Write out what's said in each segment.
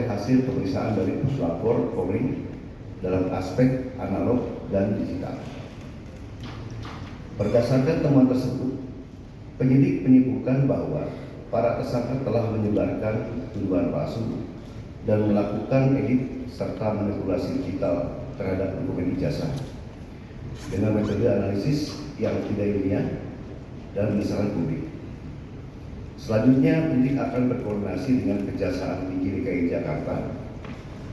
oleh hasil pemeriksaan dari Puslapor Polri dalam aspek analog dan digital. Berdasarkan temuan tersebut, penyidik menyimpulkan bahwa para tersangka telah menyebarkan tuduhan palsu dan melakukan edit serta manipulasi digital terhadap dokumen ijazah dengan metode analisis yang tidak ilmiah dan misalnya publik. Selanjutnya, penyidik akan berkoordinasi dengan Kejaksaan Tinggi DKI Jakarta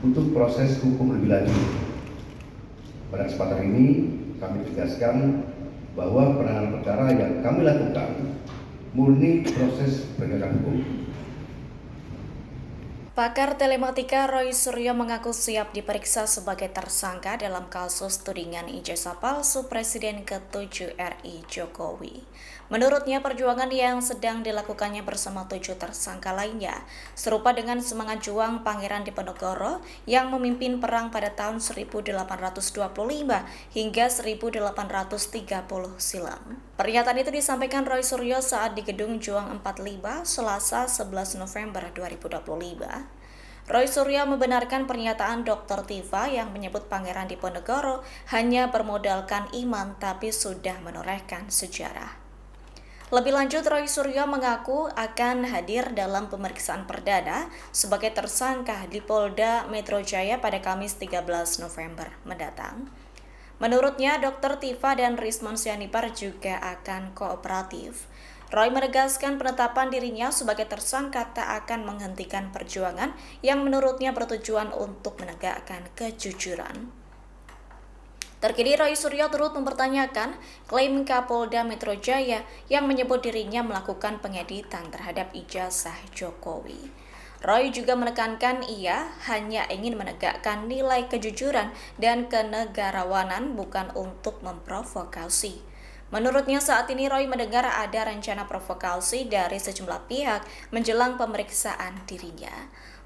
untuk proses hukum lebih lanjut. Pada kesempatan ini, kami tegaskan bahwa penanganan perkara yang kami lakukan murni proses penegakan hukum. Pakar telematika Roy Suryo mengaku siap diperiksa sebagai tersangka dalam kasus tudingan ijazah palsu Presiden ke-7 RI Jokowi. Menurutnya, perjuangan yang sedang dilakukannya bersama 7 tersangka lainnya serupa dengan semangat juang Pangeran Diponegoro yang memimpin perang pada tahun 1825 hingga 1830 silam. Pernyataan itu disampaikan Roy Suryo saat di Gedung Juang 45 Selasa 11 November 2025. Roy Suryo membenarkan pernyataan Dr. Tiva yang menyebut Pangeran Diponegoro hanya bermodalkan iman tapi sudah menorehkan sejarah. Lebih lanjut, Roy Suryo mengaku akan hadir dalam pemeriksaan perdana sebagai tersangka di Polda Metro Jaya pada Kamis 13 November mendatang. Menurutnya, Dr. Tiva dan Rismon Sianipar juga akan kooperatif. Roy menegaskan penetapan dirinya sebagai tersangka tak akan menghentikan perjuangan yang menurutnya bertujuan untuk menegakkan kejujuran. Terkini, Roy Suryo turut mempertanyakan klaim Kapolda Metro Jaya yang menyebut dirinya melakukan pengeditan terhadap ijazah Jokowi. Roy juga menekankan ia hanya ingin menegakkan nilai kejujuran dan kenegarawanan bukan untuk memprovokasi. Menurutnya saat ini Roy mendengar ada rencana provokasi dari sejumlah pihak menjelang pemeriksaan dirinya.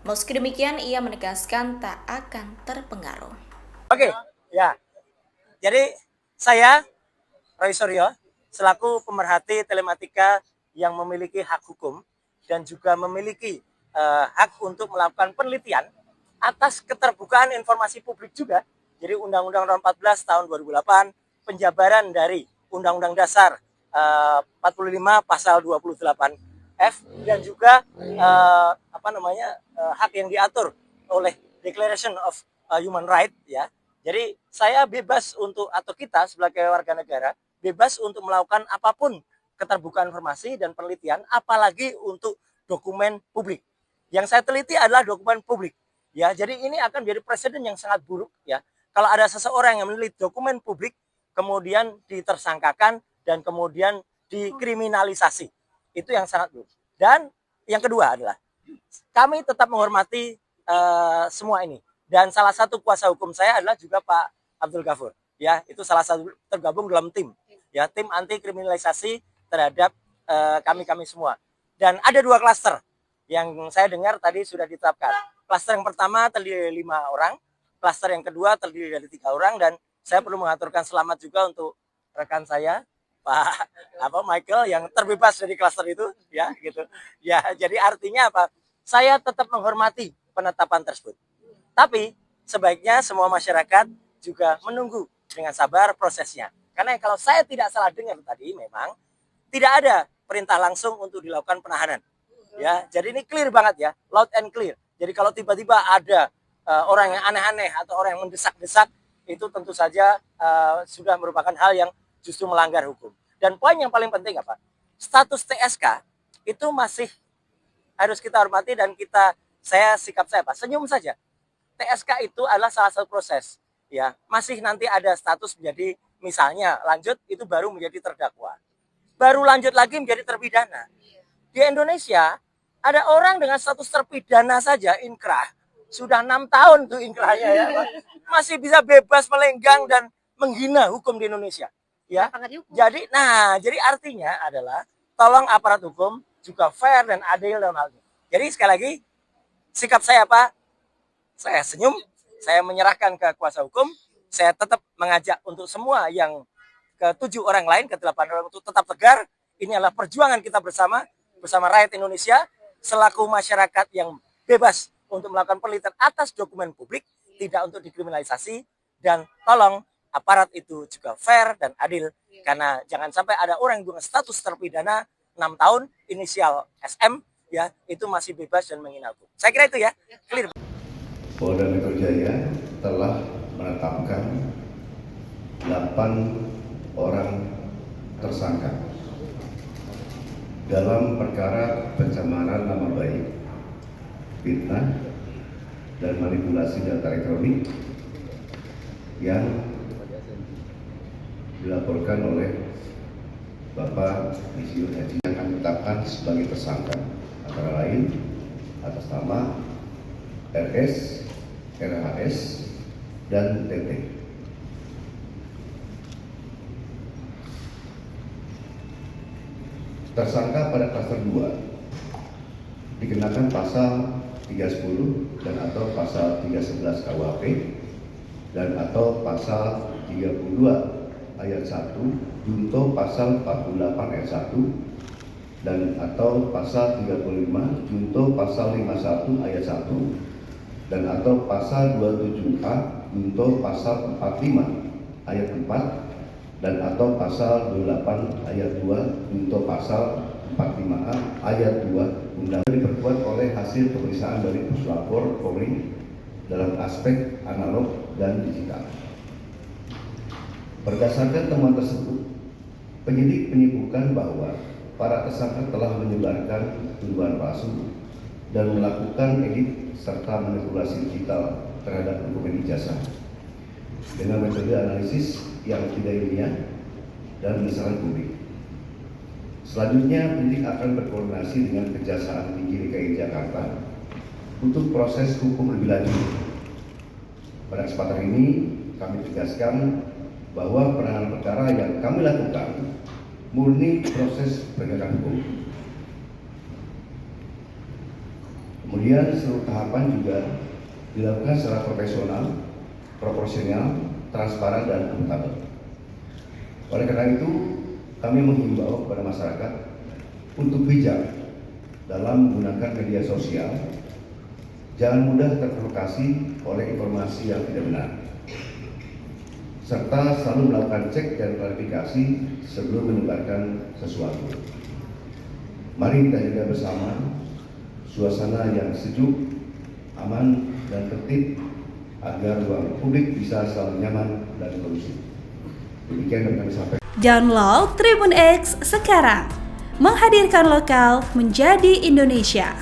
Meski demikian, ia menegaskan tak akan terpengaruh. Oke, ya. Jadi saya, Roy Suryo, selaku pemerhati telematika yang memiliki hak hukum dan juga memiliki hak untuk melakukan penelitian atas keterbukaan informasi publik juga. Jadi Undang-Undang Nomor 14 tahun 2008, penjabaran dari Undang-Undang Dasar 45 pasal 28F dan juga hak yang diatur oleh Declaration of Human Rights ya. Jadi saya bebas untuk, atau kita sebagai warga negara bebas untuk melakukan apapun keterbukaan informasi dan penelitian, apalagi untuk dokumen publik. Yang saya teliti adalah dokumen publik. Ya, jadi ini akan menjadi presiden yang sangat buruk ya. Kalau ada seseorang yang meneliti dokumen publik kemudian ditersangkakan dan kemudian dikriminalisasi. Itu yang sangat buruk. Dan yang kedua adalah kami tetap menghormati semua ini. Dan salah satu kuasa hukum saya adalah juga Pak Abdul Ghafur. Ya, itu salah satu tergabung dalam tim. Ya, tim anti kriminalisasi terhadap kami semua. Dan ada 2 klaster yang saya dengar tadi sudah ditetapkan. Klaster yang pertama terdiri dari 5 orang, klaster yang kedua terdiri dari 3 orang, dan saya perlu mengaturkan selamat juga untuk rekan saya Pak Michael yang terbebas dari klaster itu, ya gitu. Ya, jadi artinya apa? Saya tetap menghormati penetapan tersebut. Tapi sebaiknya semua masyarakat juga menunggu dengan sabar prosesnya. Karena kalau saya tidak salah dengar tadi, memang tidak ada perintah langsung untuk dilakukan penahanan. Ya, jadi ini clear banget ya, loud and clear. Jadi kalau tiba-tiba ada orang yang aneh-aneh atau orang yang mendesak-desak, itu tentu saja sudah merupakan hal yang justru melanggar hukum. Dan poin yang paling penting apa? Status TSK itu masih harus kita hormati dan sikap saya apa? Senyum saja. TSK itu adalah salah satu proses, ya. Masih nanti ada status menjadi, misalnya lanjut itu baru menjadi terdakwa. Baru lanjut lagi menjadi terpidana. Di Indonesia ada orang dengan status terpidana saja inkrah. Sudah 6 tahun tuh inkrahnya ya. Masih bisa bebas melenggang dan menghina hukum di Indonesia. Ya. Jadi artinya adalah tolong aparat hukum juga fair dan adil dalam hal ini. Jadi sekali lagi sikap saya apa? Saya senyum, saya menyerahkan ke kuasa hukum, saya tetap mengajak untuk semua yang ke-7 orang lain, ke-8 orang untuk tetap tegar. Ini adalah perjuangan kita bersama rakyat Indonesia, selaku masyarakat yang bebas untuk melakukan penelitian atas dokumen publik, tidak untuk dikriminalisasi, dan tolong aparat itu juga fair dan adil, karena jangan sampai ada orang yang dengan status terpidana 6 tahun inisial SM ya itu masih bebas dan menghina hukum. Saya kira itu ya, clear. Polda Metro Jaya telah menetapkan 8 orang tersangka dalam perkara pencemaran nama baik, fitnah, dan manipulasi data elektronik yang dilaporkan oleh Bapak Insinyur Haji yang akan ditetapkan sebagai tersangka antara lain atas nama RS, RHS, dan TT. Tersangka pada klaster 2 dikenakan pasal 310 dan atau pasal 311 KUHP dan atau pasal 32 ayat 1 junto pasal 48 ayat 1 dan atau pasal 35 junto pasal 51 ayat 1 dan atau pasal 27A junto pasal 45 ayat 4 dan atau pasal 28 ayat 2 junto pasal 45A ayat 2 undang diperkuat oleh hasil pemeriksaan dari Puslapor Polri dalam aspek analog dan digital. Berdasarkan temuan tersebut, penyidik menyimpulkan bahwa para tersangka telah menyebarkan tuduhan palsu dan melakukan edit serta manipulasi digital terhadap dokumen ijazah dengan metode analisis yang tidak ilmiah dan berdasarkan publik. Selanjutnya, penyidik akan berkoordinasi dengan Kejaksaan Tinggi DKI Jakarta untuk proses hukum lebih lanjut. Pada kesempatan ini, kami tegaskan bahwa penanganan perkara yang kami lakukan murni proses penegakan hukum. Kemudian seluruh tahapan juga dilakukan secara profesional, proporsional, transparan, dan akuntabel. Oleh karena itu, kami menghimbau kepada masyarakat untuk bijak dalam menggunakan media sosial. Jangan mudah terprovokasi oleh informasi yang tidak benar, serta selalu melakukan cek dan klarifikasi sebelum menyebarkan sesuatu. Mari kita jaga bersama suasana yang sejuk, aman, dan tertib agar ruang publik bisa selalu nyaman dan kondusif. Demikian yang kami sampaikan. Download Tribun X sekarang, menghadirkan lokal menjadi Indonesia.